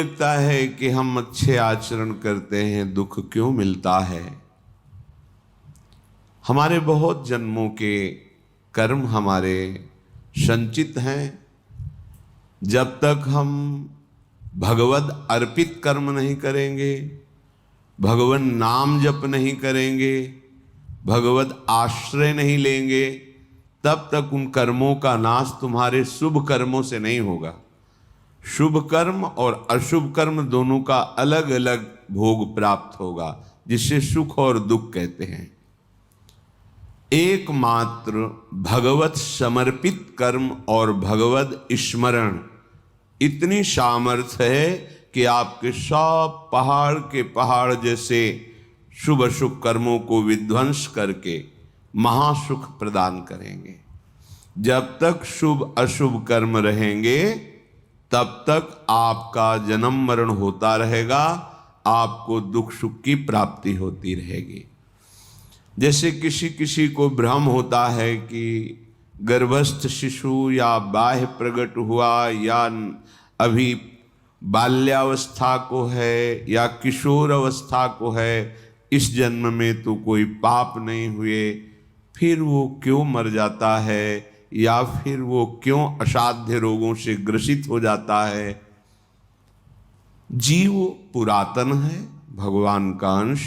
लगता है कि हम अच्छे आचरण करते हैं, दुख क्यों मिलता है? हमारे बहुत जन्मों के कर्म हमारे संचित हैं। जब तक हम भगवद अर्पित कर्म नहीं करेंगे, भगवान नाम जप नहीं करेंगे, भगवद आश्रय नहीं लेंगे, तब तक उन कर्मों का नाश तुम्हारे शुभ कर्मों से नहीं होगा। शुभ कर्म और अशुभ कर्म दोनों का अलग अलग भोग प्राप्त होगा, जिसे सुख और दुख कहते हैं। एकमात्र भगवत समर्पित कर्म और भगवत स्मरण इतनी सामर्थ्य है कि आपके सब पहाड़ के पहाड़ जैसे शुभ अशुभ कर्मों को विध्वंस करके महासुख प्रदान करेंगे। जब तक शुभ अशुभ कर्म रहेंगे तब तक आपका जन्म मरण होता रहेगा, आपको दुख सुख की प्राप्ति होती रहेगी। जैसे किसी किसी को भ्रम होता है कि गर्भस्थ शिशु या बाह्य प्रकट हुआ या अभी बाल्यावस्था को है या किशोर अवस्था को है, इस जन्म में तो कोई पाप नहीं हुए, फिर वो क्यों मर जाता है या फिर वो क्यों असाध्य रोगों से ग्रसित हो जाता है? जीव पुरातन है, भगवान का अंश,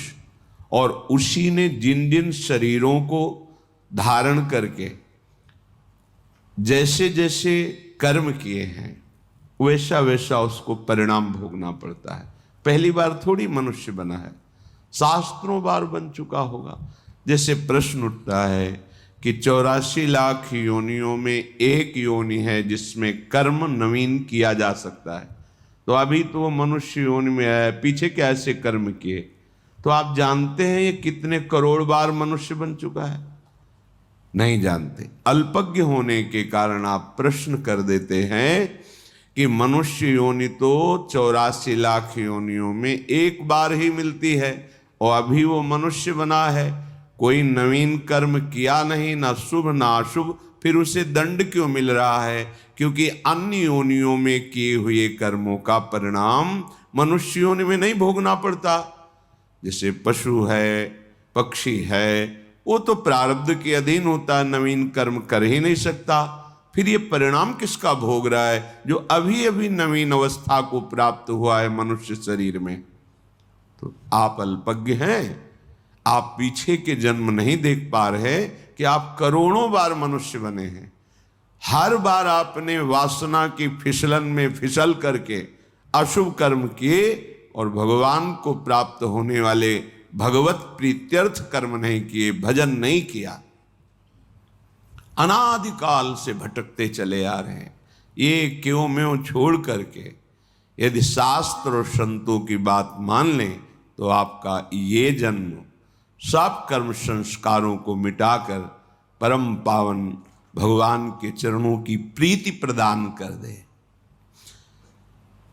और उसी ने जिन जिन शरीरों को धारण करके जैसे जैसे कर्म किए हैं वैसा वैसा उसको परिणाम भोगना पड़ता है। पहली बार थोड़ी मनुष्य बना है, शास्त्रों बार बन चुका होगा। जैसे प्रश्न उठता है कि 84 लाख योनियों में एक योनि है जिसमें कर्म नवीन किया जा सकता है, तो अभी तो वो मनुष्य योनि में है, पीछे क्या ऐसे कर्म किए? तो आप जानते हैं ये कितने करोड़ बार मनुष्य बन चुका है? नहीं जानते। अल्पज्ञ होने के कारण आप प्रश्न कर देते हैं कि मनुष्य योनि तो 84 लाख योनियों में एक बार ही मिलती है और अभी वो मनुष्य बना है, कोई नवीन कर्म किया नहीं, ना शुभ ना अशुभ, फिर उसे दंड क्यों मिल रहा है? क्योंकि अन्य योनियों में किए हुए कर्मों का परिणाम मनुष्य योनि में नहीं भोगना पड़ता। जैसे पशु है, पक्षी है, वो तो प्रारब्ध के अधीन होता है, नवीन कर्म कर ही नहीं सकता। फिर ये परिणाम किसका भोग रहा है? जो अभी अभी नवीन अवस्था को प्राप्त हुआ है मनुष्य शरीर में। तो आप अल्पज्ञ हैं, आप पीछे के जन्म नहीं देख पा रहे कि आप करोड़ों बार मनुष्य बने हैं। हर बार आपने वासना की फिसलन में फिसल करके अशुभ कर्म किए और भगवान को प्राप्त होने वाले भगवत प्रीत्यर्थ कर्म नहीं किए, भजन नहीं किया। अनादिकाल से भटकते चले आ रहे हैं। ये क्यों म्यों छोड़ करके यदि शास्त्र और संतों की बात मान लें तो आपका ये जन्म सब कर्म संस्कारों को मिटाकर परम पावन भगवान के चरणों की प्रीति प्रदान कर दे।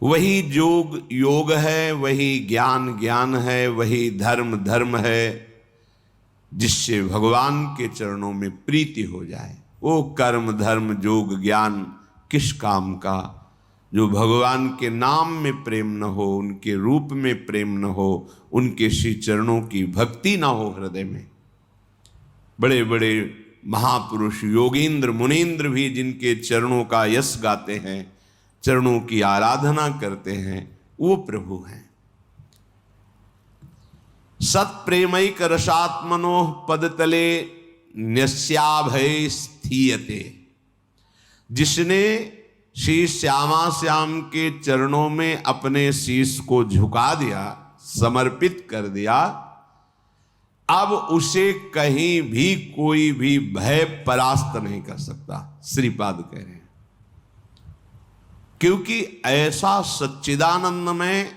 वही योग योग है, वही ज्ञान ज्ञान है, वही धर्म धर्म है, जिससे भगवान के चरणों में प्रीति हो जाए। वो कर्म धर्म योग ज्ञान किस काम का जो भगवान के नाम में प्रेम न हो, उनके रूप में प्रेम न हो, उनके श्री चरणों की भक्ति न हो हृदय में। बड़े बड़े महापुरुष योगींद्र मुनींद्र भी जिनके चरणों का यश गाते हैं, चरणों की आराधना करते हैं, वो प्रभु हैं। सत प्रेमैक रसात्मनो पदतले न्यस्याभय स्थीयते। जिसने श्री श्यामा श्याम के चरणों में अपने शीश को झुका दिया, समर्पित कर दिया, अब उसे कहीं भी कोई भी भय परास्त नहीं कर सकता, श्रीपाद कह रहे हैं। क्योंकि ऐसा सच्चिदानंद में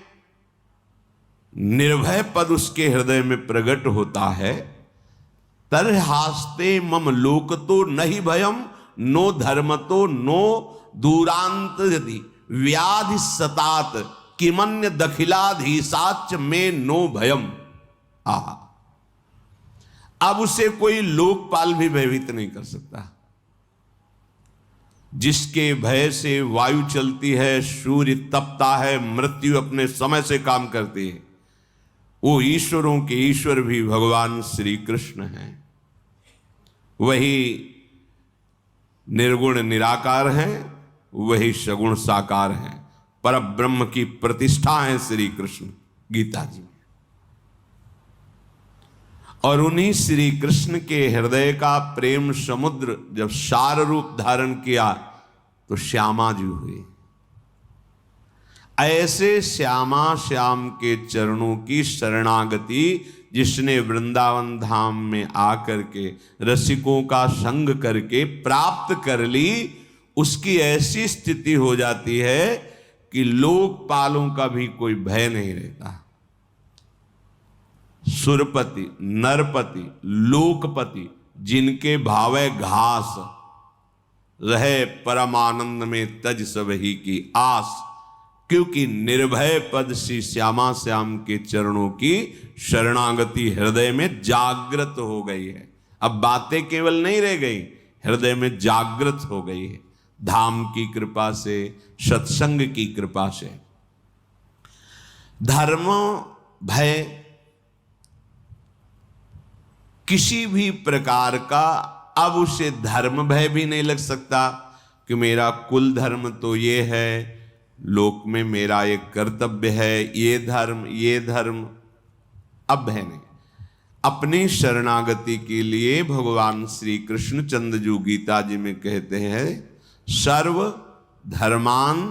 निर्भय पद उसके हृदय में प्रकट होता है। तरहास्ते मम लोक तो नहीं भयम, नो धर्म तो नो दूरांत यदि व्याधि सतात किमन्य दखिलाधीसाच में नो भयम। अब उसे कोई लोकपाल भी भयभीत नहीं कर सकता। जिसके भय से वायु चलती है, सूर्य तपता है, मृत्यु अपने समय से काम करती है, वो ईश्वरों के ईश्वर भी भगवान श्री कृष्ण हैं। वही निर्गुण निराकार हैं, वही सगुण साकार हैं, पर ब्रह्म की प्रतिष्ठा है श्री कृष्ण गीता जी में। और उन्हीं श्री कृष्ण के हृदय का प्रेम समुद्र जब सार रूप धारण किया तो श्यामा जी हुए। ऐसे श्यामा श्याम के चरणों की शरणागति जिसने वृंदावन धाम में आकर के रसिकों का संग करके प्राप्त कर ली, उसकी ऐसी स्थिति हो जाती है कि लोकपालों का भी कोई भय नहीं रहता। सुरपति, नरपति, लोकपति, जिनके भावे घास रहे परमानंद में तज सबही की आस, क्योंकि निर्भय पद श्री श्यामा श्याम के चरणों की शरणागति हृदय में जागृत हो गई है। अब बातें केवल नहीं रह गई, हृदय में जागृत हो गई है, धाम की कृपा से, सत्संग की कृपा से। धर्म भय किसी भी प्रकार का अब उसे धर्म भय भी नहीं लग सकता कि मेरा कुल धर्म तो ये है, लोक में मेरा एक कर्तव्य है, ये धर्म अब भय नहीं। अपनी शरणागति के लिए भगवान श्री कृष्ण चंद्रजू गीता जी में कहते हैं, सर्व धर्मान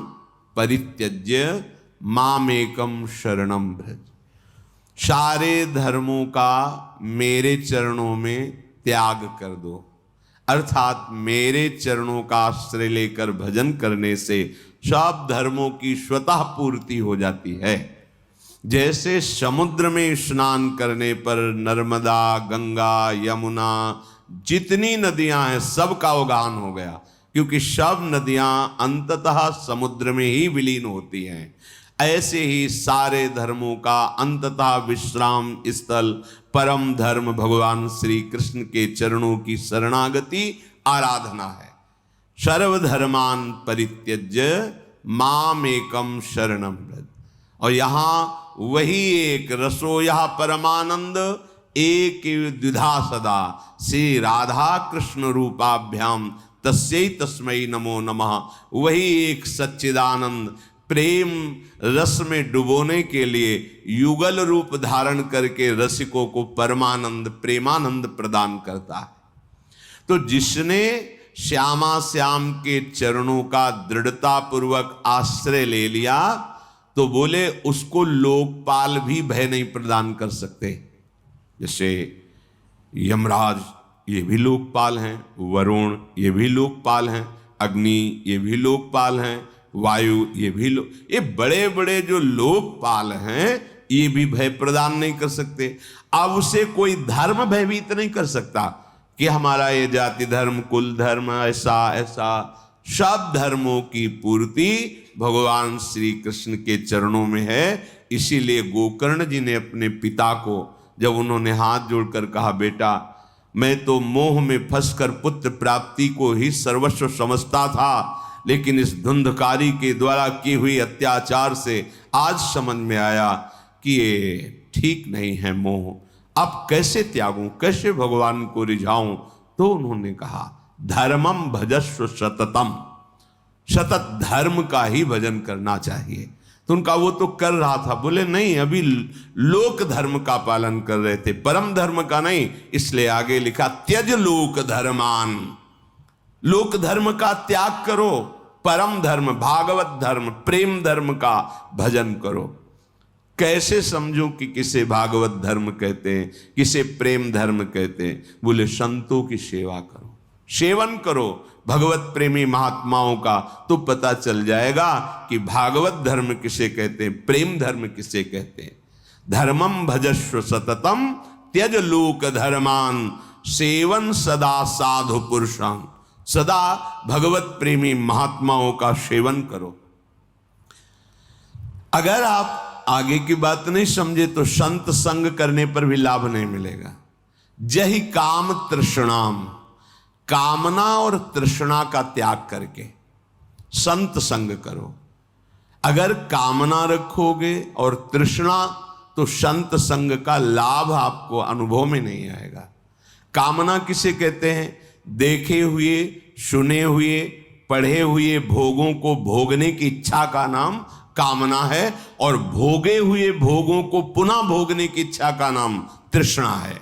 परित्यज्य मामेकम शरणम भज। सारे धर्मों का मेरे चरणों में त्याग कर दो, अर्थात मेरे चरणों का आश्रय लेकर भजन करने से सब धर्मों की स्वतः पूर्ति हो जाती है। जैसे समुद्र में स्नान करने पर नर्मदा, गंगा, यमुना, जितनी नदियां हैं सबका उद्गम हो गया, क्योंकि सब नदियां अंततः समुद्र में ही विलीन होती हैं। ऐसे ही सारे धर्मों का अंततः विश्राम स्थल परम धर्म भगवान श्री कृष्ण के चरणों की शरणागति आराधना है। सर्वधर्मान परित्यज्य मामेकम शरणम व्रज। और यहाँ वही एक रसो यह परमानंद एक द्विधा सदा श्री राधा कृष्ण रूपाभ्याम तस्यै तस्मै नमो नमः। वही एक सच्चिदानंद प्रेम रस में डुबोने के लिए युगल रूप धारण करके रसिकों को परमानंद प्रेमानंद प्रदान करता है। तो जिसने श्यामा श्याम के चरणों का दृढ़ता पूर्वक आश्रय ले लिया तो बोले उसको लोकपाल भी भय नहीं प्रदान कर सकते। जैसे यमराज ये भी लोकपाल हैं, वरुण ये भी लोकपाल हैं, अग्नि ये भी लोकपाल हैं, वायु ये भी ये बड़े बड़े जो लोकपाल हैं ये भी भय प्रदान नहीं कर सकते। अब उसे कोई धर्म भयभीत नहीं कर सकता कि हमारा ये जाति धर्म, कुल धर्म, ऐसा ऐसा। सब धर्मों की पूर्ति भगवान श्री कृष्ण के चरणों में है। इसीलिए गोकर्ण जी ने अपने पिता को जब उन्होंने हाथ जोड़कर कहा, बेटा मैं तो मोह में फंसकर पुत्र प्राप्ति को ही सर्वस्व समझता था, लेकिन इस धुंधकारी के द्वारा की हुई अत्याचार से आज समझ में आया कि ये ठीक नहीं है मोह, अब कैसे त्यागूं, कैसे भगवान को रिझाऊं। तो उन्होंने कहा धर्मम भजस्व सततम, सतत धर्म का ही भजन करना चाहिए। तो उनका वो तो कर रहा था, बोले नहीं अभी लोक धर्म का पालन कर रहे थे, परम धर्म का नहीं। इसलिए आगे लिखा त्यज लोक धर्मान, लोक धर्म का त्याग करो, परम धर्म भागवत धर्म प्रेम धर्म का भजन करो। कैसे समझूं कि किसे भागवत धर्म कहते हैं, किसे प्रेम धर्म कहते हैं? बोले संतों की सेवा करो, सेवन करो भगवत प्रेमी महात्माओं का, तो पता चल जाएगा कि भागवत धर्म किसे कहते हैं, प्रेम धर्म किसे कहते हैं। धर्मम भजस्व सततम त्यज लोक धर्मान सेवन सदा साधु पुरुषां, सदा भगवत प्रेमी महात्माओं का सेवन करो। अगर आप आगे की बात नहीं समझे तो संत संग करने पर भी लाभ नहीं मिलेगा। जहि काम तृष्णाम, कामना और तृष्णा का त्याग करके संत संग करो। अगर कामना रखोगे और तृष्णा, तो संत संग का लाभ आपको अनुभव में नहीं आएगा। कामना किसे कहते हैं? देखे हुए, सुने हुए, पढ़े हुए भोगों को भोगने की इच्छा का नाम कामना है, और भोगे हुए भोगों को पुनः भोगने की इच्छा का नाम तृष्णा है।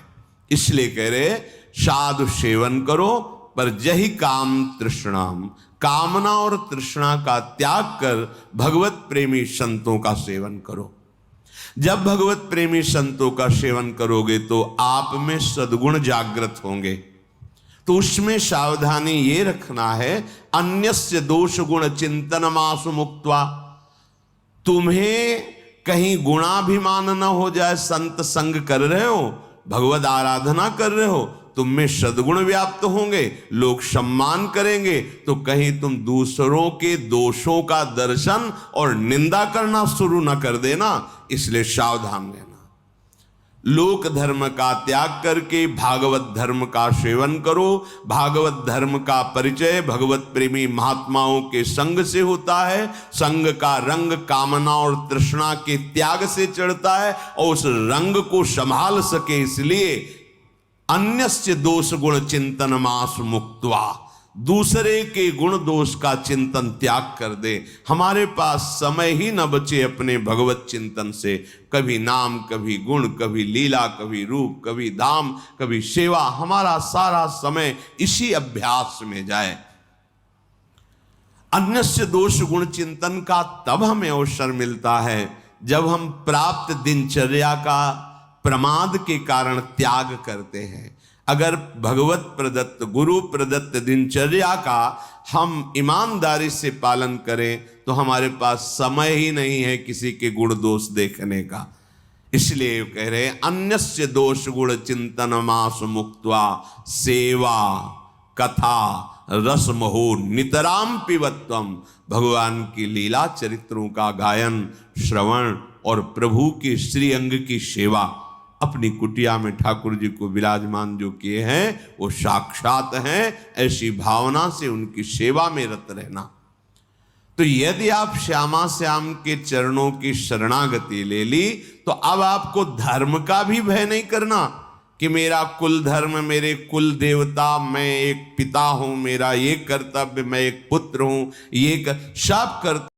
इसलिए कह रहे साधु सेवन करो पर जहि काम तृष्णाम, कामना और तृष्णा का त्याग कर भगवत प्रेमी संतों का सेवन करो। जब भगवत प्रेमी संतों का सेवन करोगे तो आप में सद्गुण जागृत होंगे। तो उसमें सावधानी ये रखना है, अन्यस्य दोष गुण चिंतनमासु मुक्त्वा, तुम्हें कहीं गुणाभिमान न हो जाए। संत संग कर रहे हो, भगवत आराधना कर रहे हो, तुम में सद्गुण व्याप्त होंगे, लोग सम्मान करेंगे, तो कहीं तुम दूसरों के दोषों का दर्शन और निंदा करना शुरू न कर देना। इसलिए सावधान रहना। लोक धर्म का त्याग करके भागवत धर्म का सेवन करो। भागवत धर्म का परिचय भगवत प्रेमी महात्माओं के संग से होता है। संग का रंग कामना और तृष्णा के त्याग से चढ़ता है, और उस रंग को संभाल सके इसलिए अन्यस्य दोष गुण चिंतन मास मुक्त्वा, दूसरे के गुण दोष का चिंतन त्याग कर दे। हमारे पास समय ही न बचे अपने भगवत चिंतन से। कभी नाम, कभी गुण, कभी लीला, कभी रूप, कभी धाम, कभी सेवा, हमारा सारा समय इसी अभ्यास में जाए। अन्यस्य दोष गुण चिंतन का तब हमें अवसर मिलता है जब हम प्राप्त दिनचर्या का प्रमाद के कारण त्याग करते हैं। अगर भगवत प्रदत्त, गुरु प्रदत्त दिनचर्या का हम ईमानदारी से पालन करें तो हमारे पास समय ही नहीं है किसी के गुण दोष देखने का। इसलिए कह रहे अन्यस्य दोष गुण चिंतन मास मुक्त्वा सेवा कथा रसमहो नितराम पिबत्वम, भगवान की लीला चरित्रों का गायन, श्रवण और प्रभु के श्री अंग की सेवा। अपनी कुटिया में ठाकुर जी को विराजमान जो किए हैं वो साक्षात हैं। ऐसी भावना से उनकी सेवा में रत रहना। तो यदि आप श्यामा श्याम के चरणों की शरणागति ले ली तो अब आपको धर्म का भी भय नहीं करना कि मेरा कुल धर्म, मेरे कुल देवता, मैं एक पिता हूं, मेरा ये कर्तव्य, मैं एक पुत्र हूं, ये सब कर्तव्य